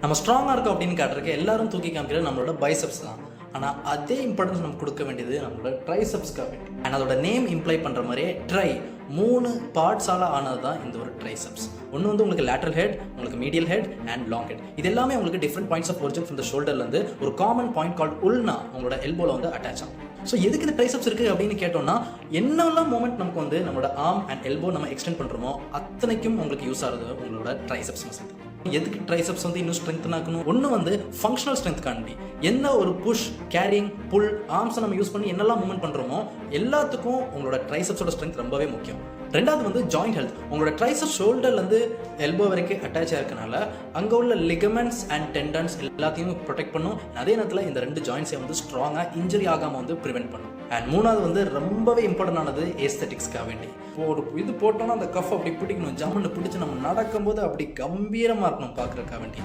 நம்ம ஸ்ட்ராங்காக இருக்கோம் அப்படின்னு காட்டுறதுக்கு எல்லாரும் தூக்கி காமிக்கிறது நம்மளோட பைசப்ஸ் தான். ஆனால் அதே இம்பார்ட்டன்ஸ் நம்ம கொடுக்க வேண்டியது நம்மளோட ட்ரைசப்ஸ்க்காக. அண்ட் அதோட நேம் இம்ப்ளை பண்ணுற மாதிரியே ட்ரை 3 பார்ட்ஸால் ஆனது தான் இந்த ஒரு ட்ரைசப்ஸ். ஒன்று வந்து உங்களுக்கு லேட்ரல் ஹெட், உங்களுக்கு medial head and long head. இது எல்லாமே உங்களுக்கு different points of origin from the ஷோல்டர்லேருந்து ஒரு காமன் பாயிண்ட் கால்ட் உல்னா உங்களோட எல்போவில் வந்து அட்டாச் ஆகும். ஸோ எதுக்கு இந்த ட்ரைசப்ஸ் இருக்குது அப்படின்னு கேட்டோம்னா, என்னெல்லாம் மூமெண்ட் நமக்கு வந்து நம்மளோட ஆர்ம் அண்ட் எல்போ நம்ம எக்ஸ்டெண்ட் பண்ணுறோமோ அத்தனைக்கும் உங்களுக்கு யூஸ் ஆகுது உங்களோட ட்ரைசப்ஸ் மசில். எதுக்கு ட்ரைசப்ஸ் வந்து இன்னும் ஸ்ட்ரென்த் ஆக்கணும்? ஒன்று வந்து ஃபங்க்ஷனல் ஸ்ட்ரென்த் காண்டி எந்த ஒரு புஷ், கேரிங், புல், ஆர்ம்ஸை நம்ம யூஸ் பண்ணி என்னெல்லாம் மூவ்மெண்ட் பண்ணுறோமோ எல்லாத்துக்கும் உங்களோட ட்ரைசப்ஸோட ஸ்ட்ரென்த் ரொம்பவே முக்கியம். ரெண்டாவது வந்து ஜாயிண்ட் ஹெல்த். உங்களோட ட்ரைசப் ஷோல்டர்லேருந்து எல்போ வரைக்கும் அட்டாச் ஆயிருக்கனால அங்கே உள்ள லிகமெண்ட்ஸ் அண்ட் டெண்டன்ஸ் எல்லாத்தையும் ப்ரொடெக்ட் பண்ணும். அதே நேரத்தில் இந்த 2 ஜாயின்ஸை வந்து ஸ்ட்ராங்காக இன்ஜுரி ஆகாமல் வந்து ப்ரிவென்ட் பண்ணும். அண்ட் மூணாவது வந்து ரொம்பவே இம்பார்ட்டன்ட் ஆனது ஏஸ்தட்டிக்ஸ்க்காக வேண்டி. ஒரு இது போட்டோன்னா அந்த கஃப் அப்படி பிடிக்கணும், ஜம்முன்னு பிடிச்சி நம்ம நடக்கும்போது அப்படி கம்பீரமாக இருக்கணும் பார்க்குறதுக்காக வேண்டி.